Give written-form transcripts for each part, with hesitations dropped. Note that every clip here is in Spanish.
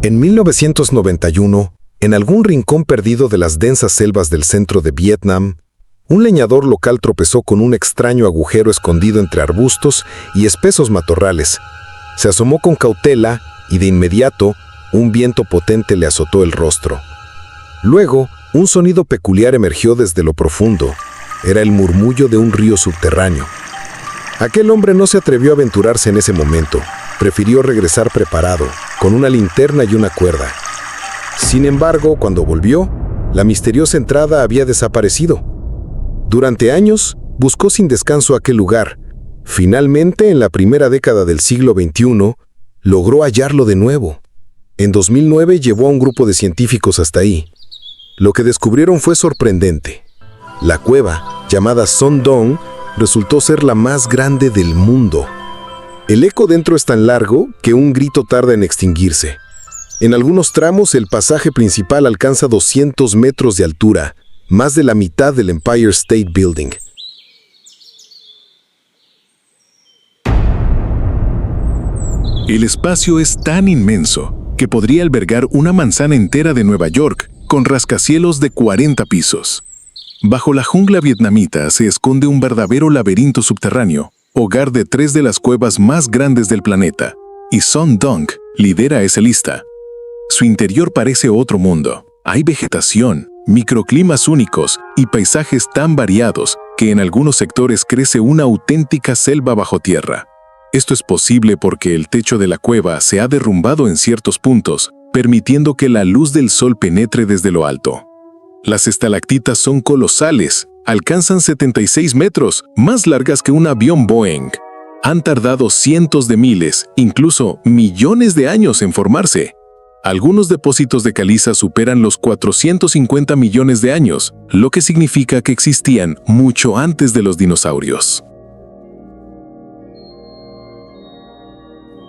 En 1991, en algún rincón perdido de las densas selvas del centro de Vietnam, un leñador local tropezó con un extraño agujero escondido entre arbustos y espesos matorrales. Se asomó con cautela y de inmediato un viento potente le azotó el rostro. Luego, un sonido peculiar emergió desde lo profundo. Era el murmullo de un río subterráneo. Aquel hombre no se atrevió a aventurarse en ese momento. Prefirió regresar preparado, con una linterna y una cuerda. Sin embargo, cuando volvió, la misteriosa entrada había desaparecido. Durante años, buscó sin descanso aquel lugar. Finalmente, en la primera década del siglo XXI, logró hallarlo de nuevo. En 2009 llevó a un grupo de científicos hasta ahí. Lo que descubrieron fue sorprendente. La cueva, llamada Son Doong, resultó ser la más grande del mundo. El eco dentro es tan largo que un grito tarda en extinguirse. En algunos tramos, el pasaje principal alcanza 200 metros de altura, más de la mitad del Empire State Building. El espacio es tan inmenso que podría albergar una manzana entera de Nueva York, con rascacielos de 40 pisos. Bajo la jungla vietnamita se esconde un verdadero laberinto subterráneo, hogar de 3 de las cuevas más grandes del planeta, y Son Doong lidera esa lista. Su interior parece otro mundo. Hay vegetación, microclimas únicos y paisajes tan variados que en algunos sectores crece una auténtica selva bajo tierra. Esto es posible porque el techo de la cueva se ha derrumbado en ciertos puntos, permitiendo que la luz del sol penetre desde lo alto. Las estalactitas son colosales, alcanzan 76 metros, más largas que un avión Boeing. Han tardado cientos de miles, incluso millones de años en formarse. Algunos depósitos de caliza superan los 450 millones de años, lo que significa que existían mucho antes de los dinosaurios.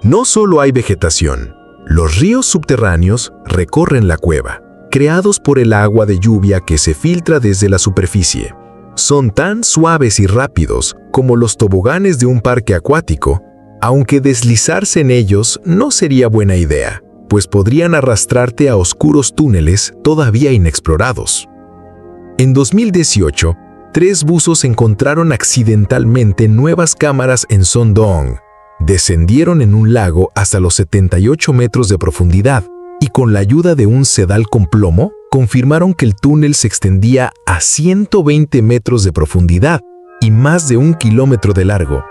No solo hay vegetación, los ríos subterráneos recorren la cueva, creados por el agua de lluvia que se filtra desde la superficie. Son tan suaves y rápidos como los toboganes de un parque acuático, aunque deslizarse en ellos no sería buena idea, pues podrían arrastrarte a oscuros túneles todavía inexplorados. En 2018, 3 buzos encontraron accidentalmente nuevas cámaras en Son Doong. Descendieron en un lago hasta los 78 metros de profundidad y con la ayuda de un sedal con plomo, confirmaron que el túnel se extendía a 120 metros de profundidad y más de 1 kilómetro de largo.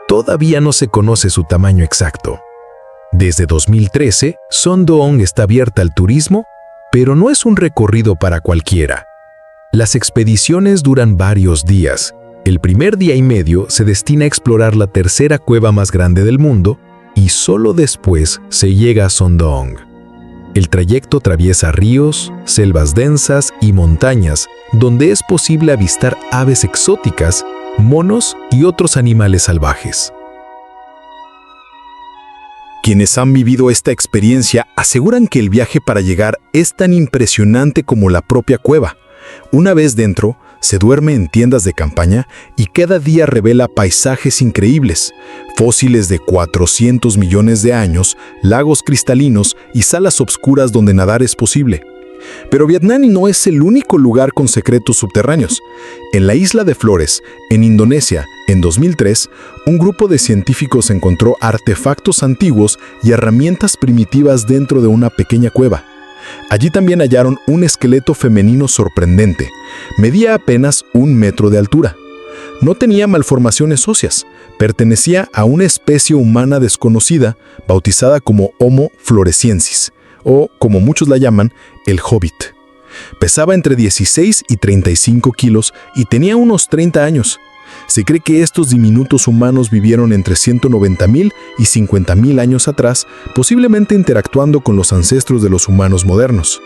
Todavía no se conoce su tamaño exacto. Desde 2013, Son Doong está abierta al turismo, pero no es un recorrido para cualquiera. Las expediciones duran varios días. El primer día y medio se destina a explorar la tercera cueva más grande del mundo y solo después se llega a Son Doong. El trayecto atraviesa ríos, selvas densas y montañas, donde es posible avistar aves exóticas, monos y otros animales salvajes. Quienes han vivido esta experiencia aseguran que el viaje para llegar es tan impresionante como la propia cueva. Una vez dentro, se duerme en tiendas de campaña y cada día revela paisajes increíbles, fósiles de 400 millones de años, lagos cristalinos y salas oscuras donde nadar es posible. Pero Vietnam no es el único lugar con secretos subterráneos. En la isla de Flores, en Indonesia, en 2003, un grupo de científicos encontró artefactos antiguos y herramientas primitivas dentro de una pequeña cueva. Allí también hallaron un esqueleto femenino sorprendente. Medía apenas 1 metro de altura. No tenía malformaciones óseas. Pertenecía a una especie humana desconocida, bautizada como Homo floresiensis, o, como muchos la llaman, el Hobbit. Pesaba entre 16 y 35 kilos y tenía unos 30 años. Se cree que estos diminutos humanos vivieron entre 190.000 y 50.000 años atrás, posiblemente interactuando con los ancestros de los humanos modernos.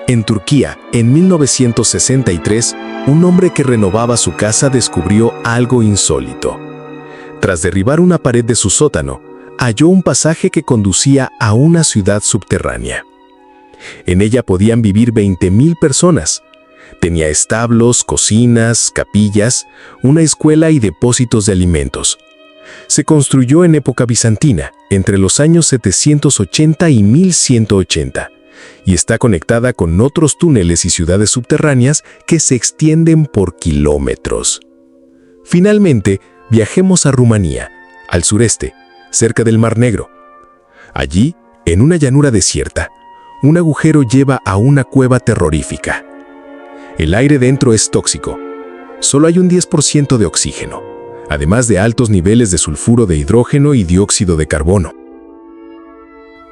En Turquía, en 1963, un hombre que renovaba su casa descubrió algo insólito. Tras derribar una pared de su sótano, halló un pasaje que conducía a una ciudad subterránea. En ella podían vivir 20.000 personas. Tenía establos, cocinas, capillas, una escuela y depósitos de alimentos. Se construyó en época bizantina, entre los años 780 y 1180, y está conectada con otros túneles y ciudades subterráneas que se extienden por kilómetros. Finalmente, viajemos a Rumanía, al sureste, cerca del Mar Negro. Allí, en una llanura desierta, un agujero lleva a una cueva terrorífica. El aire dentro es tóxico. Solo hay un 10% de oxígeno, además de altos niveles de sulfuro de hidrógeno y dióxido de carbono.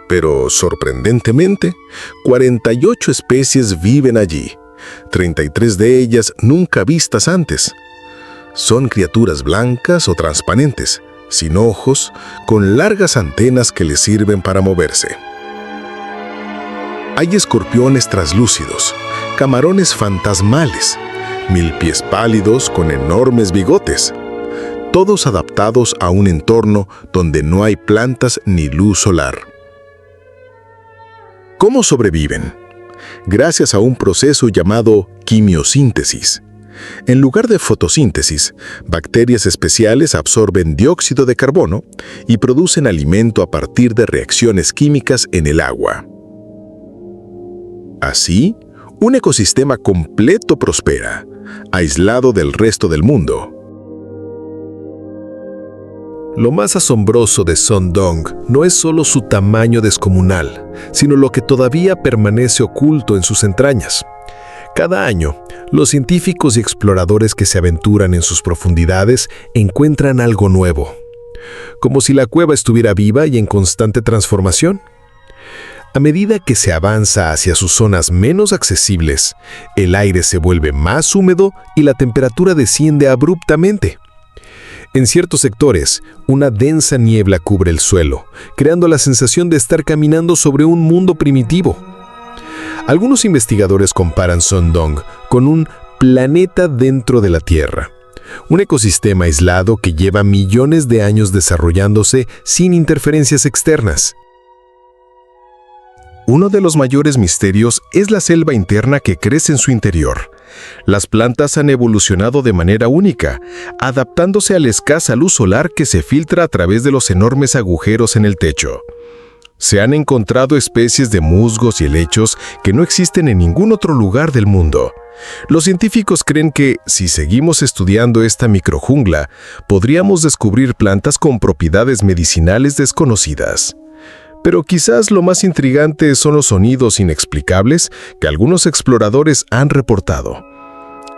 Pero, sorprendentemente, 48 especies viven allí, 33 de ellas nunca vistas antes. Son criaturas blancas o transparentes, sin ojos, con largas antenas que les sirven para moverse. Hay escorpiones translúcidos, camarones fantasmales, milpies pálidos con enormes bigotes, todos adaptados a un entorno donde no hay plantas ni luz solar. ¿Cómo sobreviven? Gracias a un proceso llamado quimiosíntesis. En lugar de fotosíntesis, bacterias especiales absorben dióxido de carbono y producen alimento a partir de reacciones químicas en el agua. Así, un ecosistema completo prospera, aislado del resto del mundo. Lo más asombroso de Son Doong no es solo su tamaño descomunal, sino lo que todavía permanece oculto en sus entrañas. Cada año, los científicos y exploradores que se aventuran en sus profundidades encuentran algo nuevo, como si la cueva estuviera viva y en constante transformación. A medida que se avanza hacia sus zonas menos accesibles, el aire se vuelve más húmedo y la temperatura desciende abruptamente. En ciertos sectores, una densa niebla cubre el suelo, creando la sensación de estar caminando sobre un mundo primitivo. Algunos investigadores comparan Son Doong con un planeta dentro de la Tierra, un ecosistema aislado que lleva millones de años desarrollándose sin interferencias externas. Uno de los mayores misterios es la selva interna que crece en su interior. Las plantas han evolucionado de manera única, adaptándose a la escasa luz solar que se filtra a través de los enormes agujeros en el techo. Se han encontrado especies de musgos y helechos que no existen en ningún otro lugar del mundo. Los científicos creen que, si seguimos estudiando esta microjungla, podríamos descubrir plantas con propiedades medicinales desconocidas. Pero quizás lo más intrigante son los sonidos inexplicables que algunos exploradores han reportado.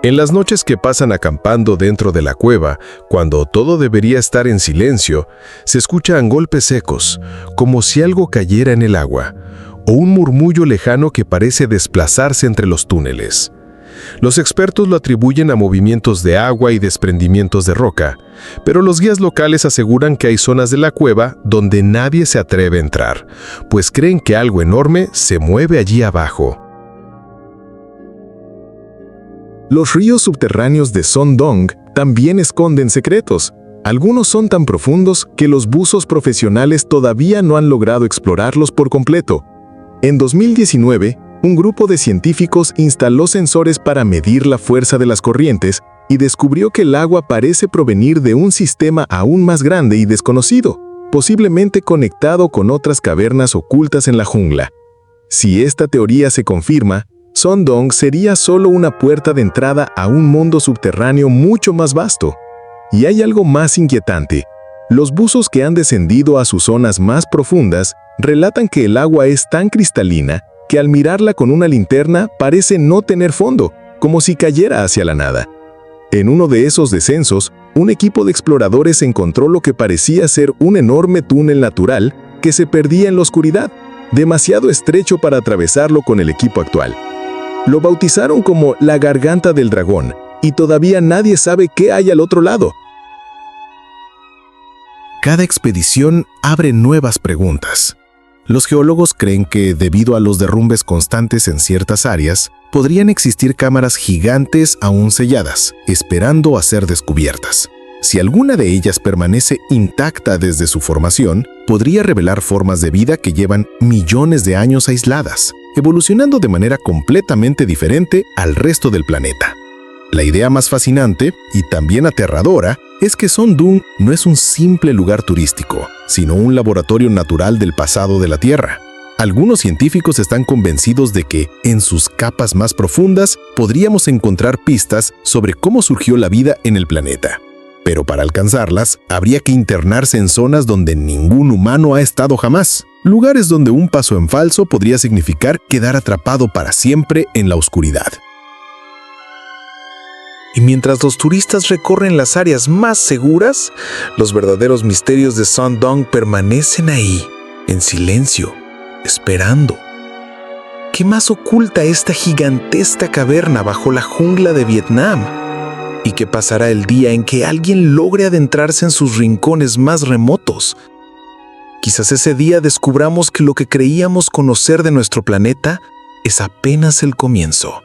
En las noches que pasan acampando dentro de la cueva, cuando todo debería estar en silencio, se escuchan golpes secos, como si algo cayera en el agua, o un murmullo lejano que parece desplazarse entre los túneles. Los expertos lo atribuyen a movimientos de agua y desprendimientos de roca, pero los guías locales aseguran que hay zonas de la cueva donde nadie se atreve a entrar, pues creen que algo enorme se mueve allí abajo. Los ríos subterráneos de Son Doong también esconden secretos. Algunos son tan profundos que los buzos profesionales todavía no han logrado explorarlos por completo. En 2019, un grupo de científicos instaló sensores para medir la fuerza de las corrientes y descubrió que el agua parece provenir de un sistema aún más grande y desconocido, posiblemente conectado con otras cavernas ocultas en la jungla. Si esta teoría se confirma, Son Doong sería solo una puerta de entrada a un mundo subterráneo mucho más vasto. Y hay algo más inquietante. Los buzos que han descendido a sus zonas más profundas relatan que el agua es tan cristalina que al mirarla con una linterna parece no tener fondo, como si cayera hacia la nada. En uno de esos descensos, un equipo de exploradores encontró lo que parecía ser un enorme túnel natural que se perdía en la oscuridad, demasiado estrecho para atravesarlo con el equipo actual. Lo bautizaron como la Garganta del Dragón, y todavía nadie sabe qué hay al otro lado. Cada expedición abre nuevas preguntas. Los geólogos creen que, debido a los derrumbes constantes en ciertas áreas, podrían existir cámaras gigantes aún selladas, esperando a ser descubiertas. Si alguna de ellas permanece intacta desde su formación, podría revelar formas de vida que llevan millones de años aisladas, evolucionando de manera completamente diferente al resto del planeta. La idea más fascinante, y también aterradora, es que Son Doong no es un simple lugar turístico, sino un laboratorio natural del pasado de la Tierra. Algunos científicos están convencidos de que, en sus capas más profundas, podríamos encontrar pistas sobre cómo surgió la vida en el planeta. Pero para alcanzarlas, habría que internarse en zonas donde ningún humano ha estado jamás. Lugares donde un paso en falso podría significar quedar atrapado para siempre en la oscuridad. Y mientras los turistas recorren las áreas más seguras, los verdaderos misterios de Son Doong permanecen ahí, en silencio, esperando. ¿Qué más oculta esta gigantesca caverna bajo la jungla de Vietnam? ¿Y qué pasará el día en que alguien logre adentrarse en sus rincones más remotos? Quizás ese día descubramos que lo que creíamos conocer de nuestro planeta es apenas el comienzo.